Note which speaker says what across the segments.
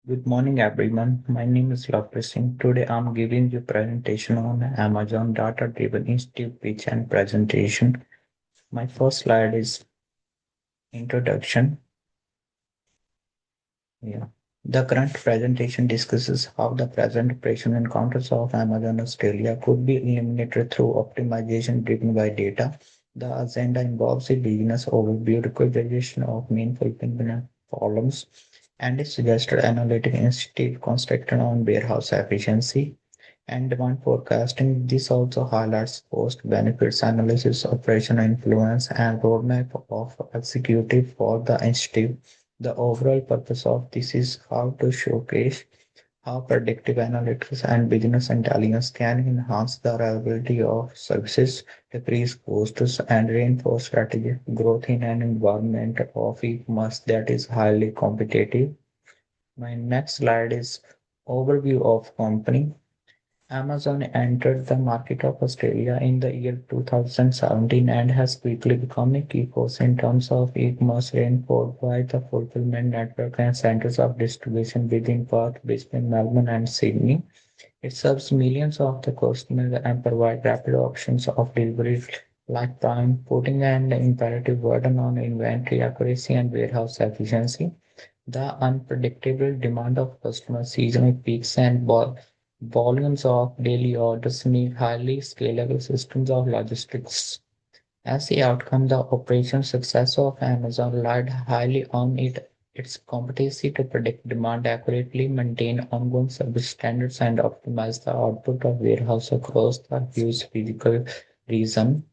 Speaker 1: Good morning, everyone. My name is Lovepreet Singh. Today, I'm giving you presentation on Amazon Data-Driven Institute pitch and presentation. My first slide is introduction. Yeah. The current presentation discusses how the present operation encounters of Amazon Australia could be eliminated through optimization driven by data. The agenda involves a business overview, recognition of main fulfillment problems, and a suggested analytic initiative constructed on warehouse efficiency and demand forecasting. This also highlights cost benefits analysis, operational influence, and roadmap of executive for the initiative. The overall purpose of this is how to showcase how predictive analytics and business intelligence can enhance the reliability of services, decrease costs, and reinforce strategic growth in an environment of e-commerce that is highly competitive. My next slide is overview of company. Amazon entered the market of Australia in the year 2017 and has quickly become a key force in terms of e-commerce, reinforced by the fulfillment network and centers of distribution within Perth, Brisbane, Melbourne, and Sydney. It serves millions of the customers and provides rapid options of delivery like Prime, putting an imperative burden on inventory accuracy and warehouse efficiency. The unpredictable demand of customers, seasonal peaks, and volumes of daily orders need highly scalable systems of logistics. As the outcome, the operation success of Amazon relied highly on its competency to predict demand accurately, maintain ongoing service standards, and optimize the output of warehouse across the huge physical region.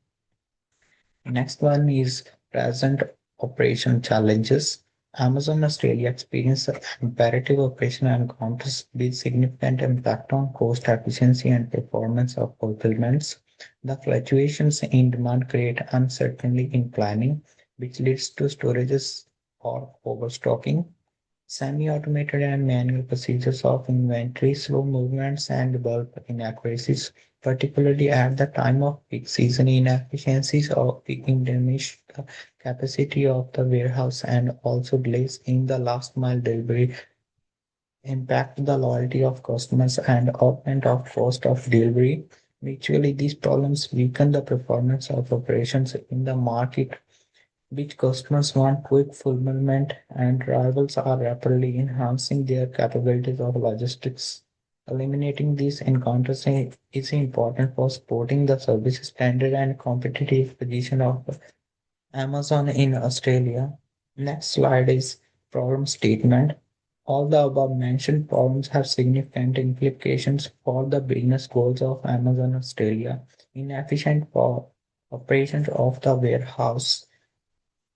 Speaker 1: Next one is present operation challenges. Amazon Australia experiences imperative operation encounters with significant impact on cost efficiency and performance of fulfillments. The fluctuations in demand create uncertainty in planning, which leads to storages or overstocking. Semi-automated and manual procedures of inventory, slow movements, and bulk inaccuracies, particularly at the time of peak season. Inefficiencies of peaking diminish the capacity of the warehouse and also delays in the last mile delivery impact the loyalty of customers and augment of cost of delivery. Mutually, these problems weaken the performance of operations in the market which customers want quick fulfillment and rivals are rapidly enhancing their capabilities of logistics. Eliminating these encounters is important for supporting the service standard and competitive position of Amazon in Australia. Next slide is problem statement. All the above mentioned problems have significant implications for the business goals of Amazon Australia. Inefficient for operations of the warehouse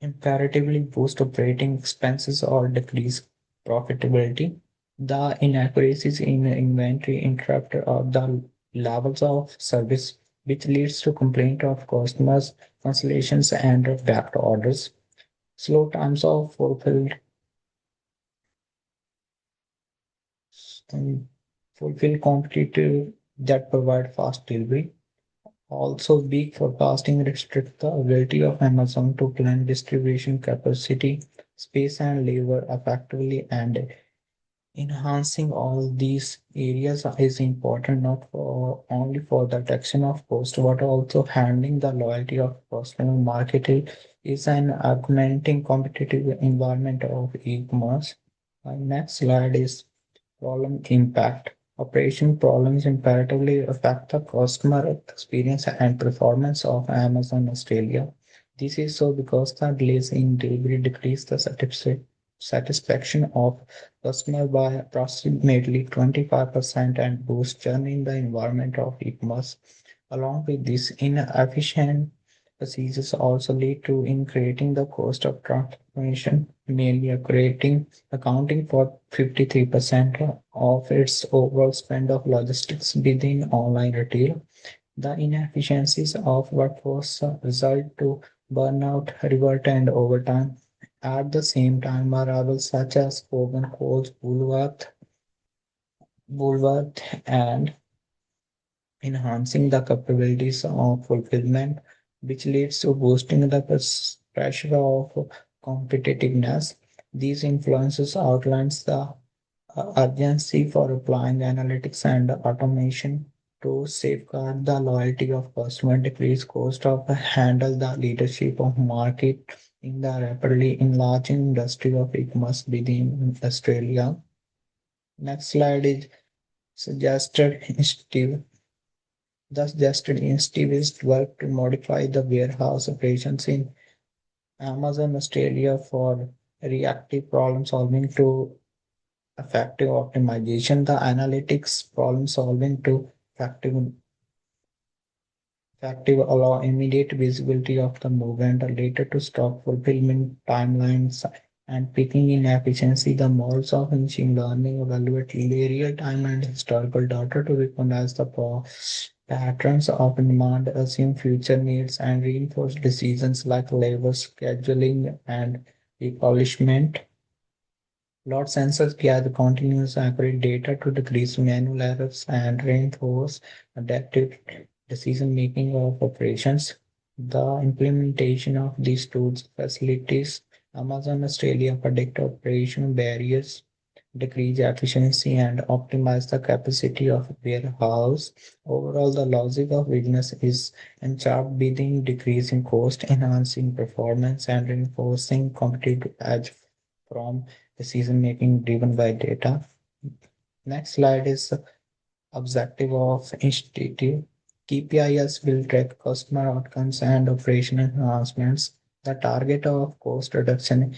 Speaker 1: imperatively boost operating expenses or decrease profitability. The inaccuracies in inventory interrupt the levels of service, which leads to complaint of customers, cancellations, and backed orders. Slow times of um, fulfill competitive that provide fast delivery. Also, weak forecasting restrict the ability of Amazon to plan distribution capacity, space, and labor effectively. And enhancing all these areas is important not for only for the reduction of cost, but also handling the loyalty of customer. Marketing is an augmenting competitive environment of e-commerce. My next slide is problem impact. Operation problems imperatively affect the customer experience and performance of Amazon Australia. This is so because the delays in delivery decrease the satisfaction of customer by approximately 25% and boost churn in the environment of e-commerce. Along with this, inefficient procedures also lead to in creating the cost of transformation, mainly creating accounting for 53% of its overall spend of logistics within online retail. The inefficiencies of workforce result to burnout, revert, and overtime. At the same time, variables such as Hogan Coles, Woolworth, and enhancing the capabilities of fulfillment, which leads to boosting the pressure of competitiveness. These influences outlines the urgency for applying analytics and automation to safeguard the loyalty of customer, decrease cost of handle the leadership of market in the rapidly enlarging industry of e-commerce within Australia. Next slide is suggested initiative. The suggested initiative is work to modify the warehouse operations in Amazon Australia for reactive problem solving to effective optimization, the analytics problem solving to effective allow immediate visibility of the movement later to stock fulfillment timelines and picking in efficiency. The models of machine learning evaluate real time and historical data to recognize the patterns of demand, assume future needs, and reinforce decisions like labor scheduling and replenishment. Load sensors gather continuous accurate data to decrease manual errors and reinforce adaptive decision making of operations. The implementation of these tools facilitates Amazon Australia predict operational barriers, decrease efficiency, and optimize the capacity of warehouse. Overall, the logic of business is ensured bidding, decreasing cost, enhancing performance, and reinforcing competitive edge from decision making driven by data. Next slide is objective of institute. KPIs will track customer outcomes and operational enhancements. The target of cost reduction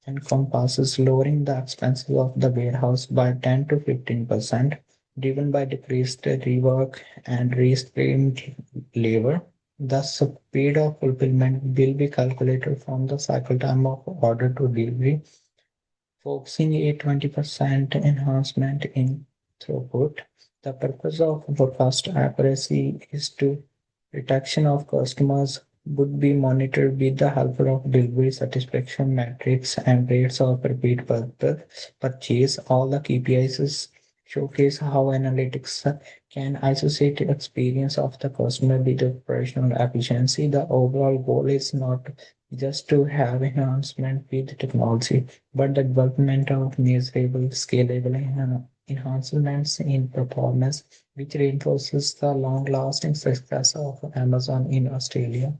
Speaker 1: encompasses lowering the expenses of the warehouse by 10 to 15%, driven by decreased rework and restrained labor. The speed of fulfillment will be calculated from the cycle time of order to delivery, focusing a 20% enhancement in throughput. The purpose of forecast accuracy is to reduction of customers would be monitored with the help of delivery satisfaction metrics and rates of repeat purchase. All the KPIs showcase how analytics can associate experience of the customer with operational efficiency. The overall goal is not just to have enhancement with technology, but the development of measurable, scalable enhancements in performance, which reinforces the long-lasting success of Amazon in Australia.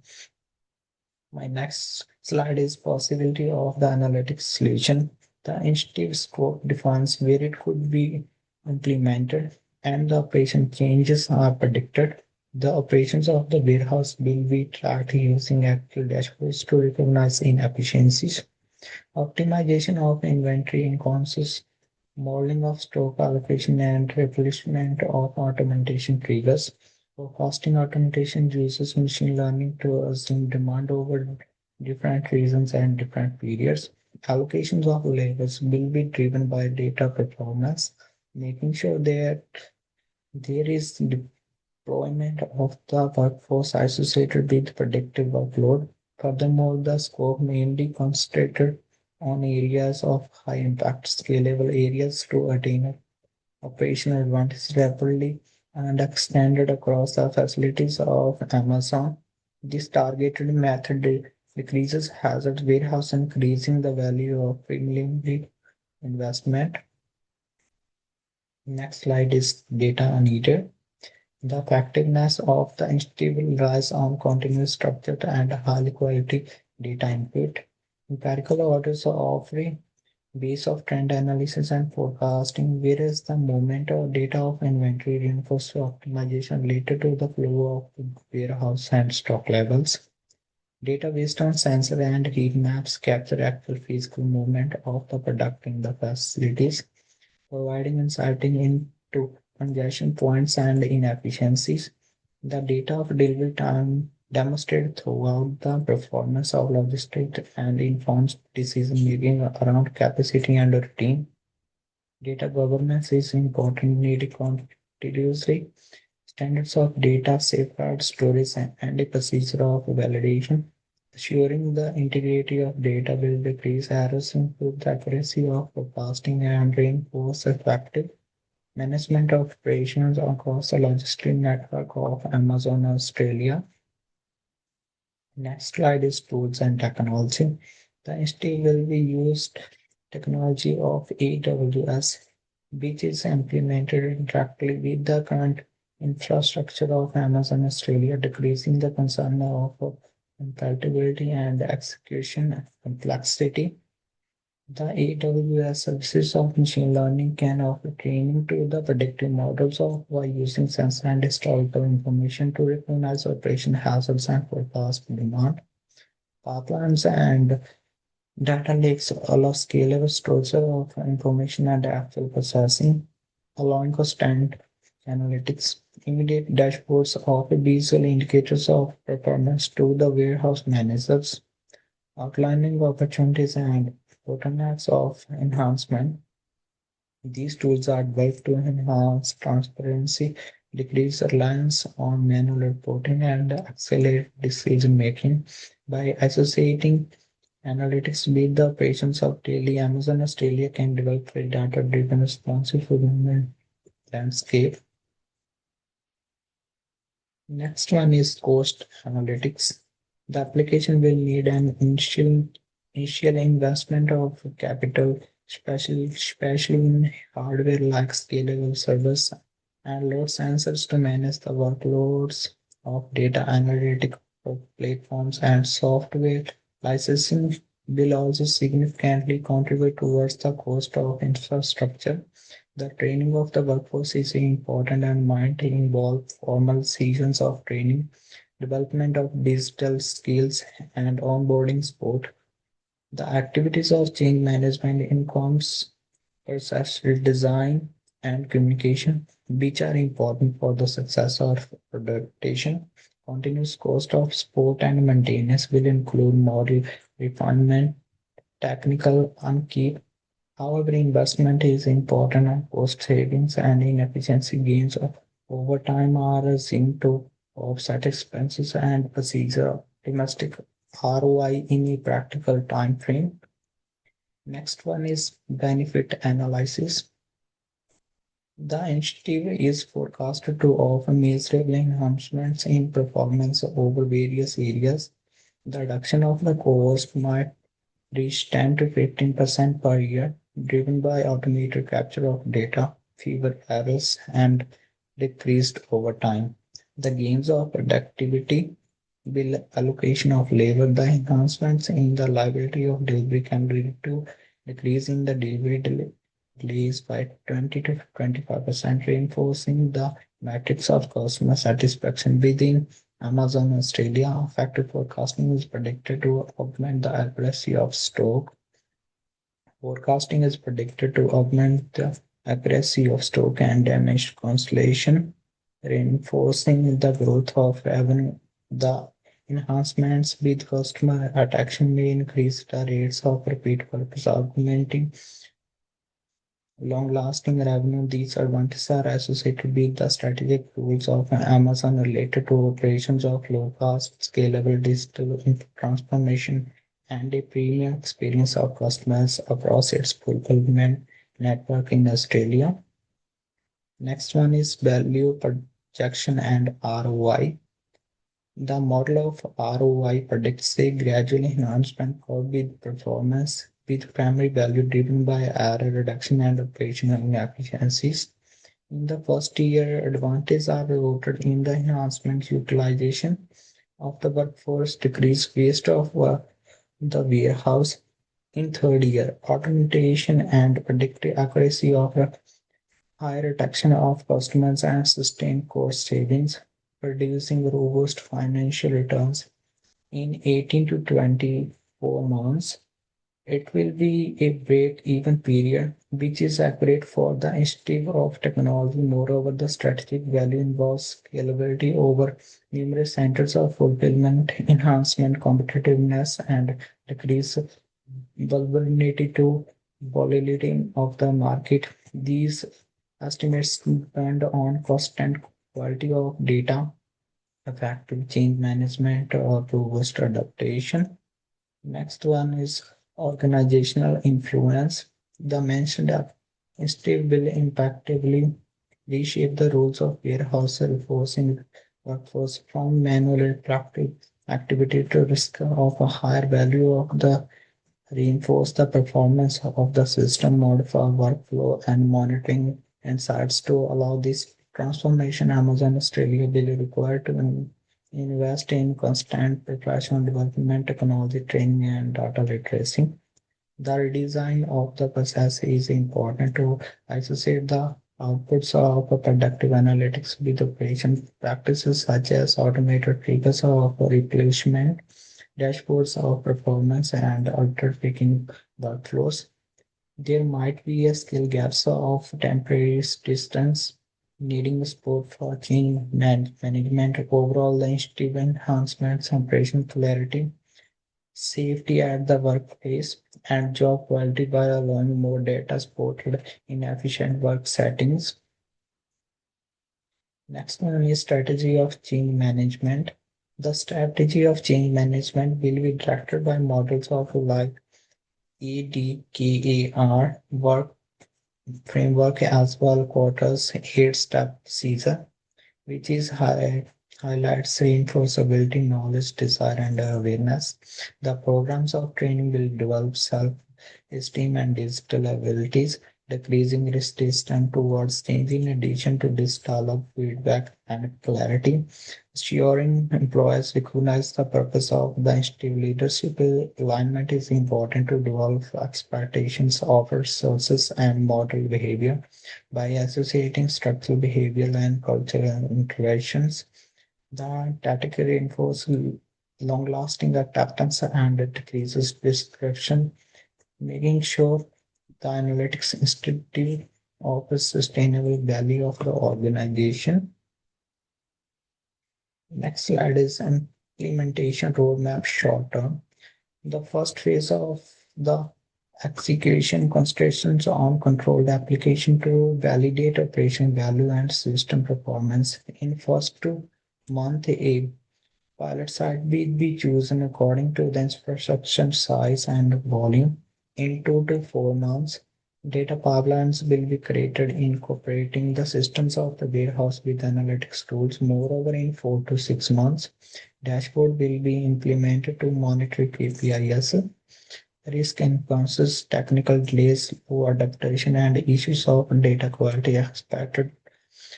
Speaker 1: My next slide is possibility of the analytics solution. The initiative scope defines where it could be implemented and the operation changes are predicted. The operations of the warehouse will be tracked using actual dashboards to recognize inefficiencies. Optimization of inventory encompasses modeling of stock allocation and replenishment of automation triggers. Forecasting automation uses machine learning to assume demand over different regions and different periods. Allocations of labors will be driven by data performance, making sure that there is deployment of the workforce associated with predictive workload. Furthermore, the scope mainly concentrated on areas of high impact, scalable areas to attain operational advantage rapidly and extended across the facilities of Amazon. This targeted method decreases hazard warehouse, increasing the value of premium investment. Next slide is data needed. The effectiveness of the initiative relies on continuous structured and high quality data input. Empirical orders are offering base of trend analysis and forecasting, whereas the movement of data of inventory reinforces optimization related to the flow of warehouse and stock levels. Data based on sensor and heat maps capture actual physical movement of the product in the facilities, providing insight into congestion points and inefficiencies. The data of delivery time demonstrated throughout the performance of logistics and informs decision making around capacity and routine. Data governance is important, needed continuously. Standards of data, safeguard storage, and a procedure of validation. Assuring the integrity of data will decrease errors, improve the accuracy of forecasting, and reinforce effective management of operations across the logistic network of Amazon Australia. Next slide is tools and technology. The institute will be used technology of AWS which is implemented directly with the current infrastructure of Amazon Australia, decreasing the concern of compatibility and execution complexity. The AWS services of machine learning can offer training to the predictive models of by using sensor and historical information to recognize operation hazards and forecast demand. Pipelines and data lakes allow scalable storage of information and actual processing, allowing constant analytics. Immediate dashboards offer visual indicators of performance to the warehouse managers, outlining opportunities and bottlenecks of enhancement. These tools are built to enhance transparency, decrease reliance on manual reporting, and accelerate decision making by associating analytics with the operations of daily. Amazon Australia can develop a data-driven responsive fulfillment landscape. Next one is cost analytics. The application will need an initial investment of capital, especially in hardware like scalable servers and load sensors to manage the workloads of data analytic platforms, and software licensing will also significantly contribute towards the cost of infrastructure. The training of the workforce is important and might involve formal sessions of training, development of digital skills, and onboarding support. The activities of change management incomes process design and communication, which are important for the success of adaptation. Continuous cost of support and maintenance will include model refinement, technical upkeep. However, investment is important and cost savings and inefficiency gains over time are seen to offset expenses and procedure domestic ROI in a practical time frame. Next one is benefit analysis. The initiative is forecasted to offer measurable enhancements in performance over various areas. The reduction of the cost might reach 10 to 15% per year, driven by automated capture of data, fewer errors, and decreased overtime. The gains of productivity will allocation of labor, the enhancements in the liability of delivery can lead to decrease in the delivery delays by 20 to 25%, reinforcing the metrics of customer satisfaction within Amazon Australia. Effective forecasting is predicted to augment the accuracy of stock. Forecasting is predicted to augment the accuracy of stock and damaged constellation, reinforcing the growth of revenue. The enhancements with customer attraction may increase the rates of repeat purpose, augmenting long-lasting revenue. These advantages are associated with the strategic rules of Amazon related to operations of low-cost, scalable digital transformation and a premium experience of customers across its fulfillment network in Australia. Next one is value projection and ROI. The model of ROI predicts a gradual enhancement curve with performance, with primary value driven by error reduction and operational efficiencies. In the first year, advantages are rooted in the enhancement utilization of the workforce, decreased waste of the warehouse. In third year, automation and predictive accuracy of high retention of customers and sustained cost savings, producing robust financial returns. In 18 to 24 months, it will be a break-even period, which is accurate for the initiative of technology. Moreover, the strategic value involves scalability over numerous centers of fulfillment, enhancement, competitiveness, and decrease vulnerability to volatility of the market. These estimates depend on cost and quality of data, effective change management, or robust adaptation. Next one is organizational influence. The mentioned initiative will impactively reshape the roles of warehouse, reinforcing workforce from manual and repetitive activity to risk of a higher value of the reinforce the performance of the system, modify workflow and monitoring insights to allow this transformation. Amazon Australia will require to invest in constant professional development, technology training, and data literacy. The redesign of the process is important to associate the outputs of predictive analytics with operation practices such as automated triggers of replenishment, dashboards of performance, and order-picking workflows. There might be a skill gaps of temporary distance needing support for change management, overall initiative enhancements, operation clarity, safety at the workplace, and job quality by allowing more data supported in efficient work settings. Next one is strategy of change management. The strategy of change management will be directed by models of like EDKAR work framework as well quarters 8-step procedure, which is highlights reinforceability, knowledge, desire, and awareness. The programs of training will develop self-esteem and digital abilities, decreasing resistance towards change in addition to this dialogue, feedback, and clarity. Ensuring employees recognize the purpose of the institute. Leadership alignment is important to develop expectations, offer sources, and model behavior by associating structural, behavioral, and cultural interventions. The tactic reinforces long-lasting acceptance and decreases disruption, making sure the analytics institute offers sustainable value of the organization. Next slide is implementation roadmap short term. The first phase of the execution concentrations on controlled application to validate operation value and system performance. In first 2 month, a pilot site will be chosen according to the infrastructure size and volume. In 2 to 4 months, data pipelines will be created incorporating the systems of the warehouse with analytics tools. Moreover, in 4 to 6 months, dashboard will be implemented to monitor KPIs, risk enhances technical delays, poor adaptation, and issues of data quality expected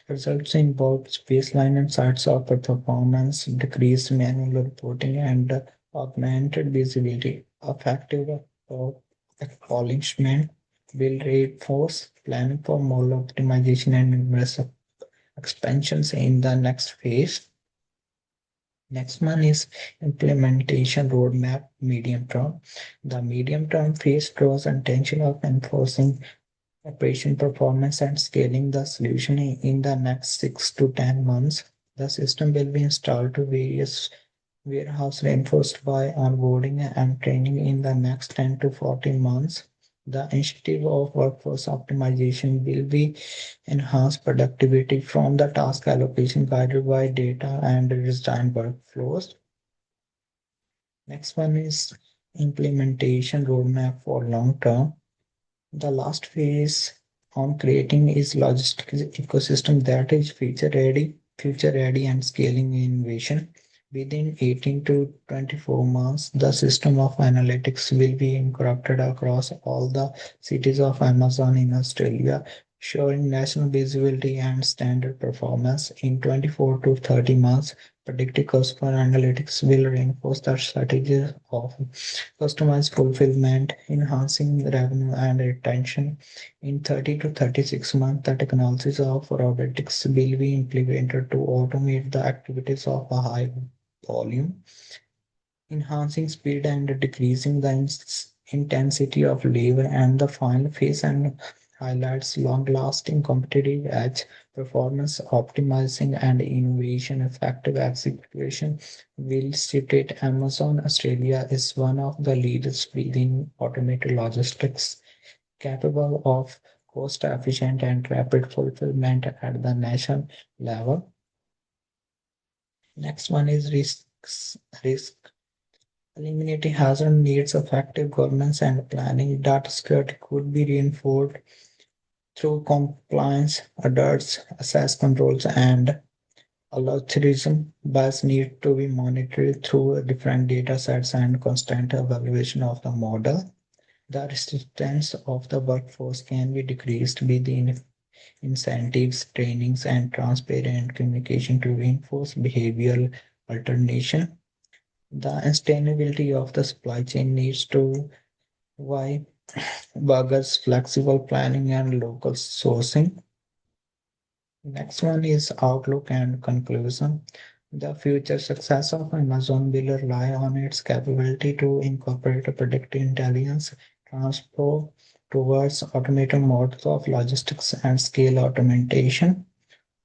Speaker 1: results in both baseline and sites of performance, decreased manual reporting, and augmented visibility. Effective acknowledgement will reinforce planning for more optimization and aggressive expansions in the next phase. Next one is implementation roadmap medium term. The medium term phase draws attention of enforcing operation performance and scaling the solution in the next 6 to 10 months. The system will be installed to various warehouse reinforced by onboarding and training in the next 10 to 14 months. The initiative of workforce optimization will be enhance productivity from the task allocation guided by data and design workflows. Next one is implementation roadmap for long term. The last phase on creating is logistics ecosystem that is future ready and scaling innovation. Within 18 to 24 months, the system of analytics will be incorporated across all the cities of Amazon in Australia, showing national visibility and standard performance. In 24 to 30 months, predictive customer analytics will reinforce the strategies of customized fulfillment, enhancing revenue and retention. In 30 to 36 months, the technologies of robotics will be implemented to automate the activities of a high volume, enhancing speed and decreasing the intensity of labor. And the final phase and highlights long-lasting competitive edge, performance optimizing, and innovation effective execution will situate Amazon Australia is one of the leaders within automated logistics, capable of cost-efficient and rapid fulfillment at the national level. Next one is risk. Eliminating hazard needs effective governance and planning. Data security could be reinforced through compliance, alerts, access controls, and algorithm. Bias need to be monitored through different data sets and constant evaluation of the model. The resistance of the workforce can be decreased with the incentives, trainings, and transparent communication to reinforce behavioral alternation. The sustainability of the supply chain needs to why burgers, flexible planning, and local sourcing. Next one is outlook and conclusion. The future success of Amazon will rely on its capability to incorporate predictive intelligence, transport towards automated modes of logistics and scale automation.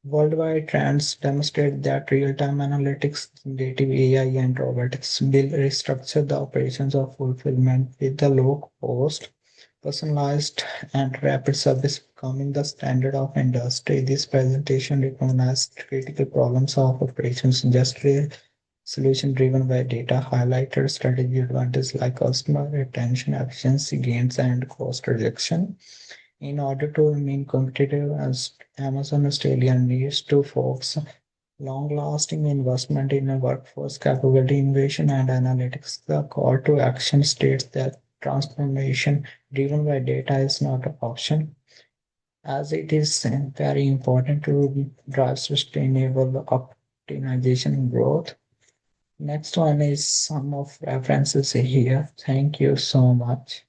Speaker 1: Worldwide trends demonstrate that real-time analytics, generative AI, and robotics will restructure the operations of fulfillment with the low cost, personalized, and rapid service becoming the standard of industry. This presentation recognized critical problems of operations, just solution driven by data, highlighted strategy advantages like customer retention, efficiency gains, and cost reduction. In order to remain competitive, as Amazon Australia needs to focus long-lasting investment in a workforce capability, innovation, and analytics. The call to action states that transformation driven by data is not an option, as it is very important to drive sustainable optimization and growth. Next one is some of references here. Thank you so much.